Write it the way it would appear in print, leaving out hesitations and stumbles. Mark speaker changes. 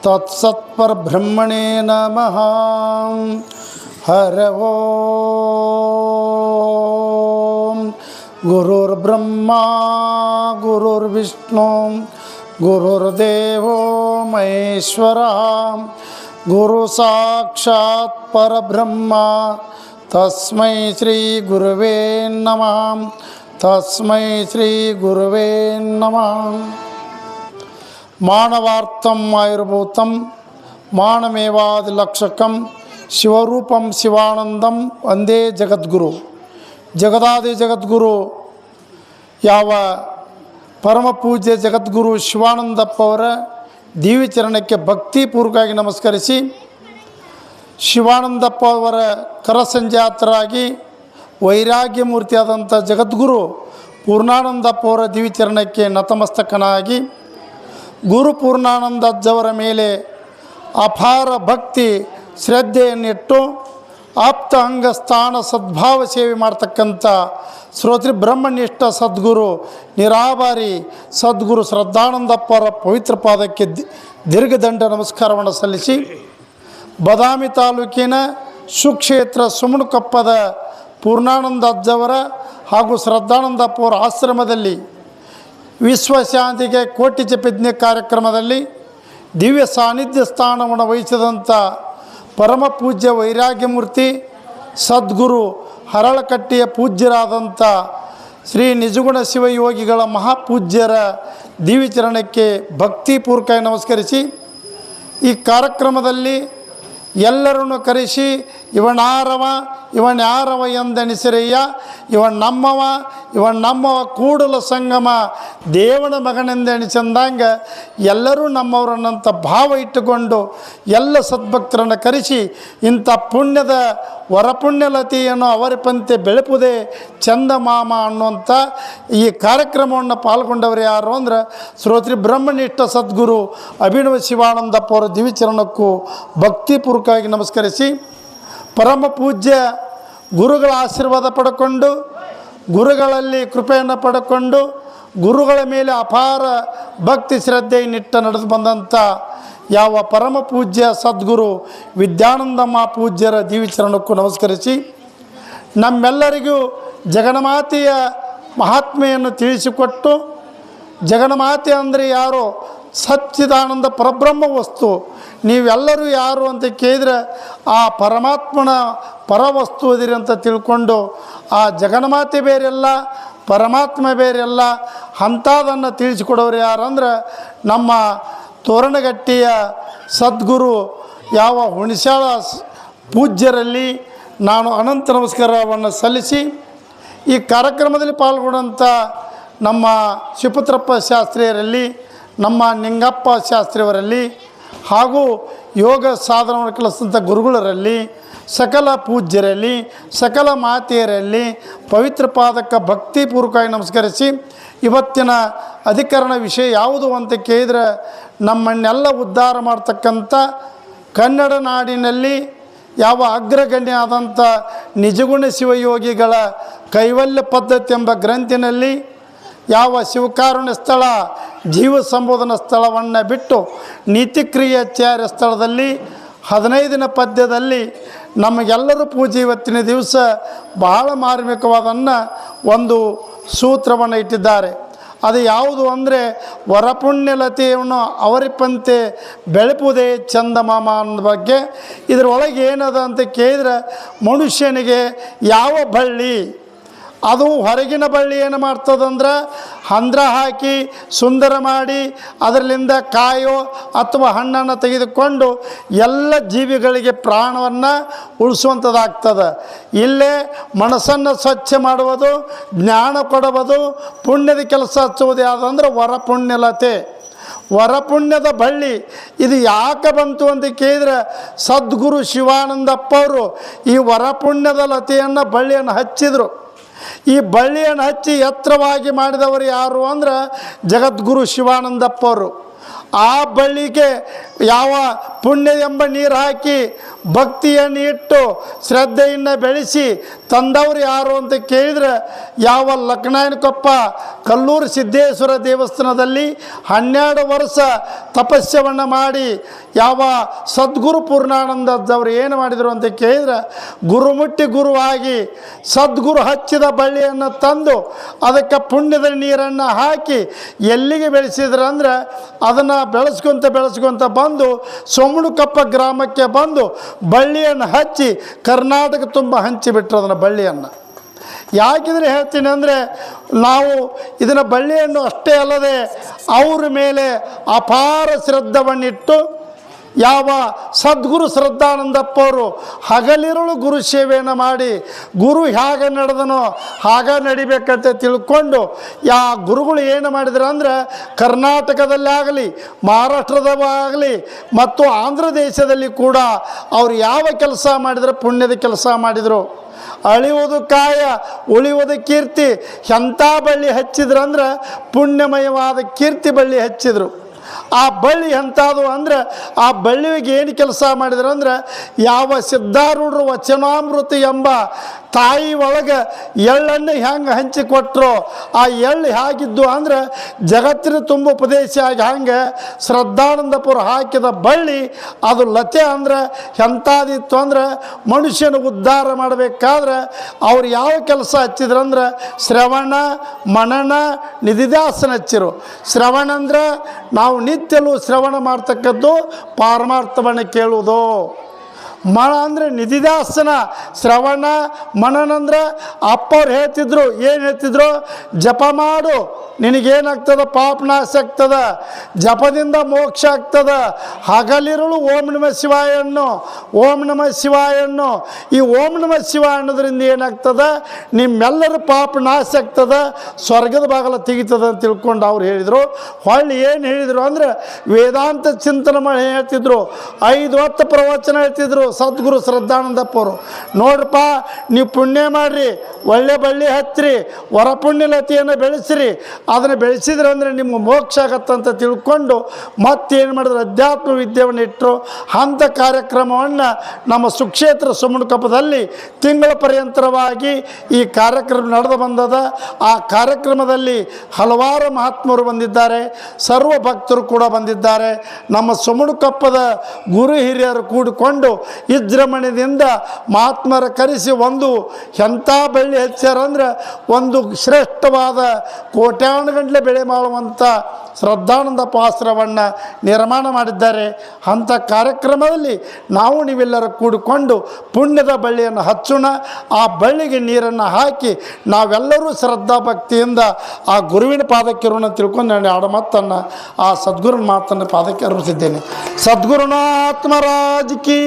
Speaker 1: ತತ್ಸತ್ಪರಬ್ರಹ್ಮಣೇ ನಮಃ. ಹರ ಓಂ. ಗುರುರ್ಬ್ರಹ್ಮ ಗುರುರ್ವಿಷ್ಣು ಗುರುರ್ದೇವೋ ಮಹೇಶ್ವರ. ಗುರು ಸಾಕ್ಷಾತ್ ಪರಬ್ರಹ್ಮ ತಸ್ಮೈ ಶ್ರೀ ಗುರುವೇ ನಮಃ. ತಸ್ಮೈ ಶ್ರೀ ಗುರುವೇ ನಮಃ. ಮಾನವಾರ್ಥಂ ಆಯುರ್ಭೂತಂ ಮಾನಮೇವಾದಿಲಕ್ಷಕಂ ಶಿವರೂಪಂ ಶಿವಾನಂದಂ ವಂದೇ ಜಗದ್ಗುರು. ಜಗದಾದಿ ಜಗದ್ಗುರು ಯಾವ ಪರಮ ಪೂಜ್ಯ ಜಗದ್ಗುರು ಶಿವಾನಂದಪ್ಪ ಅವರ ದಿವ್ಯಚರಣಕ್ಕೆ ಭಕ್ತಿಪೂರ್ವಕವಾಗಿ ನಮಸ್ಕರಿಸಿ, ಶಿವಾನಂದಪ್ಪ ಅವರ ಕರಸಂಜಾತರಾಗಿ ವೈರಾಗ್ಯ ಮೂರ್ತಿಯಾದಂಥ ಜಗದ್ಗುರು ಪೂರ್ಣಾನಂದಪ್ಪ ಅವರ ದಿವ್ಯಚರಣಕ್ಕೆ ನತಮಸ್ತಕನಾಗಿ ಗುರು ಪೂರ್ಣಾನಂದ ಅಜ್ಜವರ ಮೇಲೆ ಅಪಾರ ಭಕ್ತಿ ಶ್ರದ್ಧೆಯನ್ನಿಟ್ಟು ಆಪ್ತ ಅಂಗಸ್ಥಾನ ಸದ್ಭಾವ ಸೇವೆ ಮಾಡ್ತಕ್ಕಂಥ ಶ್ರೋತ್ರಿ ಬ್ರಹ್ಮನಿಷ್ಠ ಸದ್ಗುರು ನಿರಾಭಾರಿ ಸದ್ಗುರು ಶ್ರದ್ಧಾನಂದಪ್ಪರ ಪವಿತ್ರ ಪಾದಕ್ಕೆ ದೀರ್ಘದಂಡ ನಮಸ್ಕಾರವನ್ನು ಸಲ್ಲಿಸಿ, ಬದಾಮಿ ತಾಲೂಕಿನ ಸುಕ್ಷೇತ್ರ ಸುಮಣಕೊಪ್ಪದ ಪೂರ್ಣಾನಂದ ಅಜ್ಜವರ ಹಾಗೂ ಶ್ರದ್ಧಾನಂದಪ್ಪ ಅವರ ಆಶ್ರಮದಲ್ಲಿ ವಿಶ್ವಶಾಂತಿಗೆ ಕೋಟಿ ಜಪಯಜ್ಞ ಕಾರ್ಯಕ್ರಮದಲ್ಲಿ ದಿವ್ಯ ಸಾನ್ನಿಧ್ಯ ಸ್ಥಾನವನ್ನು ವಹಿಸಿದಂಥ ಪರಮ ಪೂಜ್ಯ ವೈರಾಗ್ಯಮೂರ್ತಿ ಸದ್ಗುರು ಹರಳಕಟ್ಟಿಯ ಪೂಜ್ಯರಾದಂಥ ಶ್ರೀ ನಿಜಗುಣ ಶಿವಯೋಗಿಗಳ ಮಹಾಪೂಜ್ಯರ ದಿವ್ಯಚರಣಕ್ಕೆ ಭಕ್ತಿಪೂರ್ವಕ ನಮಸ್ಕರಿಸಿ, ಈ ಕಾರ್ಯಕ್ರಮದಲ್ಲಿ ಎಲ್ಲರನ್ನು ಕರೆಸಿ ಇವನಾರವ ಇವನ್ಯಾರವ ಎಂದೆನಿಸಿರಯ್ಯ, ನಮ್ಮವ ಕೂಡಲ ಸಂಗಮ ದೇವನ ಮಗನೆಂದೆಣಿಸಂದಂಗೆ ಎಲ್ಲರೂ ನಮ್ಮವರನ್ನಂಥ ಭಾವ ಇಟ್ಟುಕೊಂಡು ಎಲ್ಲ ಸದ್ಭಕ್ತರನ್ನು ಕರೆಸಿ ಇಂಥ ಪುಣ್ಯದ ವರಪುಣ್ಯಲತೆಯನ್ನು ಅವರಿಪಂತೆ ಬೆಳಪುದೇ ಚಂದಮಾಮ ಅನ್ನುವಂಥ ಈ ಕಾರ್ಯಕ್ರಮವನ್ನು ಪಾಲ್ಗೊಂಡವರು ಯಾರು ಅಂದ್ರೆ ಶ್ರೋತ್ರಿ ಬ್ರಹ್ಮನಿಷ್ಠ ಸದ್ಗುರು ಅಭಿನವ ಶಿವಾನಂದಪ್ಪ ಅವರ ದಿವ್ಯಚರಣಕ್ಕೂ ಭಕ್ತಿಪೂರ್ವಕವಾಗಿ ನಮಸ್ಕರಿಸಿ, ಪರಮ ಪೂಜ್ಯ ಗುರುಗಳ ಆಶೀರ್ವಾದ ಪಡ್ಕೊಂಡು ಗುರುಗಳಲ್ಲಿ ಕೃಪೆಯನ್ನು ಪಡ್ಕೊಂಡು ಗುರುಗಳ ಮೇಲೆ ಅಪಾರ ಭಕ್ತಿ ಶ್ರದ್ಧೆಯನ್ನಿಟ್ಟು ನಡೆದು ಬಂದಂಥ ಯಾವ ಪರಮ ಪೂಜ್ಯ ಸದ್ಗುರು ವಿದ್ಯಾನಂದ ಮಹಾಪೂಜ್ಯರ ದಿವ್ಯಚರಣಕ್ಕೂ ನಮಸ್ಕರಿಸಿ, ನಮ್ಮೆಲ್ಲರಿಗೂ ಜಗನ್ಮಾತೆಯ ಮಹಾತ್ಮೆಯನ್ನು ತಿಳಿಸಿಕೊಟ್ಟು, ಜಗನ್ಮಾತೆ ಅಂದರೆ ಯಾರು? ಸಚ್ಚಿದಾನಂದ ಪರಬ್ರಹ್ಮ ವಸ್ತು. ನೀವೆಲ್ಲರೂ ಯಾರು ಅಂತ ಕೇಳಿದರೆ ಆ ಪರಮಾತ್ಮನ ಪರವಸ್ತು ಅದಿರಿ ಅಂತ ತಿಳ್ಕೊಂಡು, ಆ ಜಗನ್ಮಾತೆ ಬೇರೆಲ್ಲ ಪರಮಾತ್ಮ ಬೇರೆಲ್ಲ ಅಂಥದನ್ನು ತಿಳಿಸಿಕೊಡೋರು ಯಾರಂದ್ರೆ ನಮ್ಮ ತೋರಣಗಟ್ಟಿಯ ಸದ್ಗುರು ಯಾವ ಹುಣಸ್ಯಾಳ ಪೂಜ್ಯರಲ್ಲಿ ನಾನು ಅನಂತ ನಮಸ್ಕಾರವನ್ನು ಸಲ್ಲಿಸಿ, ಈ ಕಾರ್ಯಕ್ರಮದಲ್ಲಿ ಪಾಲ್ಗೊಂಡಂಥ ನಮ್ಮ ಶಿವಪುತ್ರಪ್ಪ ಶಾಸ್ತ್ರಿಯರಲ್ಲಿ, ನಮ್ಮ ನಿಂಗಪ್ಪ ಶಾಸ್ತ್ರಿಯವರಲ್ಲಿ ಹಾಗೂ ಯೋಗ ಸಾಧನವನ್ನು ಕಲಿಸಿದಂಥ ಗುರುಗಳರಲ್ಲಿ, ಸಕಲ ಪೂಜ್ಯರಲ್ಲಿ, ಸಕಲ ಮಾತೆಯರಲ್ಲಿ ಪವಿತ್ರ ಪಾದಕ್ಕೆ ಭಕ್ತಿಪೂರ್ವಕವಾಗಿ ನಮಸ್ಕರಿಸಿ, ಇವತ್ತಿನ ಅಧಿಕರಣ ವಿಷಯ ಯಾವುದು ಅಂತ ಕೇಳಿದರೆ ನಮ್ಮನ್ನೆಲ್ಲ ಉದ್ಧಾರ ಮಾಡ್ತಕ್ಕಂಥ ಕನ್ನಡ ನಾಡಿನಲ್ಲಿ ಯಾವ ಅಗ್ರಗಣ್ಯ ಆದಂಥ ನಿಜಗುಣ ಶಿವಯೋಗಿಗಳ ಕೈವಲ್ಯ ಪದ್ಧತಿ ಎಂಬ ಗ್ರಂಥಿನಲ್ಲಿ ಯಾವ ಶಿವಕಾರುಣ್ಯ ಸ್ಥಳ ಜೀವ ಸಂಬೋಧನಾ ಸ್ಥಳವನ್ನು ಬಿಟ್ಟು ನೀತಿಕ್ರಿಯಾಚಾರ್ಯ ಸ್ಥಳದಲ್ಲಿ 15ನೇ ಪದ್ಯದಲ್ಲಿ ನಮಗೆಲ್ಲರೂ ಪೂಜೆ ಇವತ್ತಿನ ದಿವಸ ಬಹಳ ಮಾರ್ಮಿಕವಾದನ್ನು ಒಂದು ಸೂತ್ರವನ್ನು ಇಟ್ಟಿದ್ದಾರೆ. ಅದು ಯಾವುದು ಅಂದರೆ ವರಪುಣ್ಯಲತೆಯನ್ನು ಅವರಿಪಂತೆ ಬೆಳಪುವುದೇ ಚಂದಮಾಮ ಅನ್ನೋ ಬಗ್ಗೆ. ಇದರೊಳಗೆ ಏನದ ಅಂತ ಕೇಳಿದ್ರೆ ಮನುಷ್ಯನಿಗೆ ಯಾವ ಬಳ್ಳಿ ಅದು ಹೊರಗಿನ ಬಳ್ಳಿ ಏನು ಮಾಡ್ತದಂದ್ರೆ ಹಂದ್ರ ಹಾಕಿ ಸುಂದರ ಮಾಡಿ ಅದರಲ್ಲಿಂದ ಕಾಯೋ ಅಥವಾ ಹಣ್ಣನ್ನು ತೆಗೆದುಕೊಂಡು ಎಲ್ಲ ಜೀವಿಗಳಿಗೆ ಪ್ರಾಣವನ್ನು ಉಳಿಸುವಂಥದ್ದಾಗ್ತದೆ. ಇಲ್ಲೇ ಮನಸ್ಸನ್ನು ಸ್ವಚ್ಛ ಮಾಡುವುದು, ಜ್ಞಾನ ಕೊಡುವುದು, ಪುಣ್ಯದ ಕೆಲಸ ಹಚ್ಚುವುದು ಯಾವುದಂದ್ರೆ ವರಪುಣ್ಯಲತೆ. ವರಪುಣ್ಯದ ಬಳ್ಳಿ ಇದು ಯಾಕೆ ಬಂತು ಅಂತ ಕೇಳಿದರೆ ಸದ್ಗುರು ಶಿವಾನಂದಪ್ಪ ಅವರು ಈ ವರಪುಣ್ಯದ ಲತೆಯನ್ನು ಬಳ್ಳಿಯನ್ನು ಹಚ್ಚಿದರು. ಈ ಬಳ್ಳಿಯನ್ನು ಹಚ್ಚಿ ಎತ್ತರವಾಗಿ ಮಾಡಿದವರು ಯಾರು ಅಂದ್ರೆ ಜಗದ್ಗುರು ಶಿವಾನಂದಪ್ಪ ಅವರು. ಆ ಬಳ್ಳಿಗೆ ಯಾವ ಪುಣ್ಯ ಎಂಬ ನೀರು ಹಾಕಿ ಭಕ್ತಿಯನ್ನು ಇಟ್ಟು ಶ್ರದ್ಧೆಯನ್ನು ಬೆಳೆಸಿ ತಂದವರು ಯಾರು ಅಂತ ಕೇಳಿದರೆ ಯಾವ ಲಕ್ನಾಯನಕೊಪ್ಪ ಕಲ್ಲೂರು ಸಿದ್ದೇಶ್ವರ ದೇವಸ್ಥಾನದಲ್ಲಿ 12 ವರ್ಷ ತಪಸ್ಯವನ್ನು ಮಾಡಿ ಯಾವ ಸದ್ಗುರು ಪೂರ್ಣಾನಂದದವರು ಏನು ಮಾಡಿದರು ಅಂತ ಕೇಳಿದರೆ ಗುರುಮುಟ್ಟಿ ಗುರುವಾಗಿ ಸದ್ಗುರು ಹಚ್ಚಿದ ಬಳ್ಳಿಯನ್ನು ತಂದು ಅದಕ್ಕೆ ಪುಣ್ಯದ ನೀರನ್ನು ಹಾಕಿ ಎಲ್ಲಿಗೆ ಬೆಳೆಸಿದ್ರು ಅಂದರೆ ಅದನ್ನು ಬೆಳೆಸ್ಕೊಂತ ಬಂದು ಸೋಮನಕೊಪ್ಪ ಗ್ರಾಮಕ್ಕೆ ಬಂದು ಬಳ್ಳಿಯನ್ನು ಹಚ್ಚಿ ಕರ್ನಾಟಕ ತುಂಬ ಹಂಚಿಬಿಟ್ರು ಅದನ್ನು ಬಳ್ಳಿಯನ್ನು. ಯಾಕೆಂದರೆ ಹೇಳ್ತೀನಿ ಅಂದರೆ ನಾವು ಇದನ್ನು ಬಳ್ಳಿಯನ್ನು ಅಷ್ಟೇ ಅಲ್ಲದೆ ಅವ್ರ ಮೇಲೆ ಅಪಾರ ಶ್ರದ್ಧವನ್ನಿಟ್ಟು ಯಾವ ಸದ್ಗುರು ಶ್ರದ್ಧಾನಂದಪ್ಪ ಅವರು ಹಗಲಿರುಳು ಗುರು ಸೇವೆಯನ್ನು ಮಾಡಿ ಗುರು ಹೇಗೆ ನಡೆದನೋ ಹಾಗೆ ನಡಿಬೇಕಂತ ತಿಳ್ಕೊಂಡು ಗುರುಗಳು ಏನು ಮಾಡಿದ್ರು ಅಂದರೆ ಕರ್ನಾಟಕದಲ್ಲಿ ಆಗಲಿ ಮಹಾರಾಷ್ಟ್ರದಾಗಲಿ ಮತ್ತು ಆಂಧ್ರ ದೇಶದಲ್ಲಿ ಕೂಡ ಅವರು ಯಾವ ಕೆಲಸ ಮಾಡಿದ್ರು ಪುಣ್ಯದ ಕೆಲಸ ಮಾಡಿದರು. ಅಳಿಯುವುದು ಕಾಯ ಉಳಿಯುವುದು ಕೀರ್ತಿ. ಎಂಥ ಬಳ್ಳಿ ಹಚ್ಚಿದ್ರಂದ್ರೆ ಪುಣ್ಯಮಯವಾದ ಕೀರ್ತಿ ಬಳ್ಳಿ ಹಚ್ಚಿದ್ರು. ಆ ಬಳ್ಳಿ ಎಂಥದ್ದು ಅಂದರೆ ಆ ಬಳ್ಳಿಗೆ ಏನು ಕೆಲಸ ಮಾಡಿದ್ರು ಅಂದರೆ ಯಾವ ಸಿದ್ಧಾರೂಢರು ವಚನಾಮೃತ ಎಂಬ ತಾಯಿ ಒಳಗೆ ಎಳ್ಳನ್ನು ಹೆಂಗೆ ಹಂಚಿಕೊಟ್ರು ಆ ಎಳ್ಳು ಹೇಗಿದ್ದು ಅಂದರೆ ಜಗತ್ತಿನ ತುಂಬ ಉಪದೇಶ ಆಗಿ ಹಂಗೆ ಶ್ರದ್ಧಾನಂದಪುರ ಹಾಕಿದ ಬಳ್ಳಿ ಅದು ಲತೆ ಅಂದರೆ ಎಂಥದಿತ್ತು ಅಂದರೆ ಮನುಷ್ಯನ ಉದ್ಧಾರ ಮಾಡಬೇಕಾದ್ರೆ ಅವ್ರು ಯಾವ ಕೆಲಸ ಹಚ್ಚಿದ್ರಂದ್ರೆ ಶ್ರವಣ ಮನನ ನಿಧಿದಾಸನ ಹಚ್ಚಿರು. ಶ್ರವಣ ಅಂದ್ರೆ ನಾವು ನಿತ್ಯಲೂ ಶ್ರವಣ ಮಾಡ್ತಕ್ಕದ್ದು ಪಾರಮಾರ್ಥವನ್ನು ಕೇಳುವುದು. ಮನ ಅಂದರೆ ನಿಧಿದಾಸನ ಶ್ರವಣ ಮನನ ಅಂದ್ರೆ ಅಪ್ಪವ್ರು ಹೇಳ್ತಿದ್ರು ಏನು ಹೇಳ್ತಿದ್ರು, ಜಪ ಮಾಡು ನಿನಗೇನಾಗ್ತದ ಪಾಪ ನಾಶ ಆಗ್ತದ, ಜಪದಿಂದ ಮೋಕ್ಷ ಆಗ್ತದ. ಹಗಲಿರುಳು ಓಂ ನಮ ಶಿವಾಯನ್ನು ಓಂ ನಮ ಶಿವಾಯನ್ನು ಈ ಓಂ ನಮ ಶಿವ ಅನ್ನೋದ್ರಿಂದ ಏನಾಗ್ತದ ನಿಮ್ಮೆಲ್ಲರ ಪಾಪ ನಾಶ ಆಗ್ತದ, ಸ್ವರ್ಗದ ಬಾಗಲ ತೆಗಿತದ ಅಂತ ತಿಳ್ಕೊಂಡು ಅವ್ರು ಹೇಳಿದರು. ಹೊಳ್ಳಿ ಏನು ಹೇಳಿದರು ಅಂದರೆ ವೇದಾಂತ ಚಿಂತನೆ ಮಾಡಿ ಹೇಳ್ತಿದ್ರು. 5 ಹೊತ್ತು ಪ್ರವಚನ ಹೇಳ್ತಿದ್ರು ಸದ್ಗುರು ಶ್ರದ್ಧಾನಂದಪ್ಪವರು. ನೋಡ್ರಪ್ಪ ನೀವು ಪುಣ್ಯ ಮಾಡಿರಿ, ಒಳ್ಳೆ ಬಳ್ಳಿ ಹಚ್ಚಿರಿ, ವರ ಪುಣ್ಯಲತೆಯನ್ನು ಬೆಳೆಸಿರಿ, ಅದನ್ನು ಬೆಳೆಸಿದ್ರೆ ಅಂದರೆ ನಿಮ್ಗೆ ಮೋಕ್ಷ ಆಗತ್ತಂತ ತಿಳ್ಕೊಂಡು ಮತ್ತೇನು ಮಾಡಿದ್ರು ಅಧ್ಯಾತ್ಮ ವಿದ್ಯೆಯನ್ನು ಇಟ್ಟರು. ಅಂಥ ಕಾರ್ಯಕ್ರಮವನ್ನು ನಮ್ಮ ಸುಕ್ಷೇತ್ರ ಸೋಮನಕೊಪ್ಪದಲ್ಲಿ ತಿಂಗಳ ಪರ್ಯಂತರವಾಗಿ ಈ ಕಾರ್ಯಕ್ರಮ ನಡೆದು ಬಂದದ. ಆ ಕಾರ್ಯಕ್ರಮದಲ್ಲಿ ಹಲವಾರು ಮಹಾತ್ಮರು ಬಂದಿದ್ದಾರೆ, ಸರ್ವ ಭಕ್ತರು ಕೂಡ ಬಂದಿದ್ದಾರೆ. ನಮ್ಮ ಸೋಮನಕೊಪ್ಪದ ಗುರು ಹಿರಿಯರು ಕೂಡಿಕೊಂಡು ವಿಜೃಂಭಣೆಯಿಂದ ಮಹಾತ್ಮರ ಕರೆಸಿ ಒಂದು ಎಂಥ ಬಳ್ಳಿ ಹಚ್ಚಾರಂದ್ರೆ ಒಂದು ಶ್ರೇಷ್ಠವಾದ ಕೋಟ್ಯಾನುಗಂಟಲೆ ಬೆಳೆ ಮಾಡುವಂಥ ಶ್ರದ್ಧಾನಂದಪ್ಪ ಆಶ್ರಮವನ್ನು ನಿರ್ಮಾಣ ಮಾಡಿದ್ದಾರೆ. ಅಂಥ ಕಾರ್ಯಕ್ರಮದಲ್ಲಿ ನಾವು ನೀವೆಲ್ಲರೂ ಕೂಡಿಕೊಂಡು ಪುಣ್ಯದ ಬಳ್ಳಿಯನ್ನು ಹಚ್ಚೋಣ. ಆ ಬಳ್ಳಿಗೆ ನೀರನ್ನು ಹಾಕಿ ನಾವೆಲ್ಲರೂ ಶ್ರದ್ಧಾ ಭಕ್ತಿಯಿಂದ ಆ ಗುರುವಿನ ಪಾದಕ್ಕೆ ಋಣ ತಿಳ್ಕೊಂಡು ನಾನು ಆಡ ಮಾತನ್ನು ಆ ಸದ್ಗುರುನ ಮಾತನ್ನು ಪಾದಕ್ಕೆ ಅರ್ಪಿಸಿದ್ದೇನೆ. ಸದ್ಗುರುನಾಥ ಮಹಾರಾಜ್ ಕಿ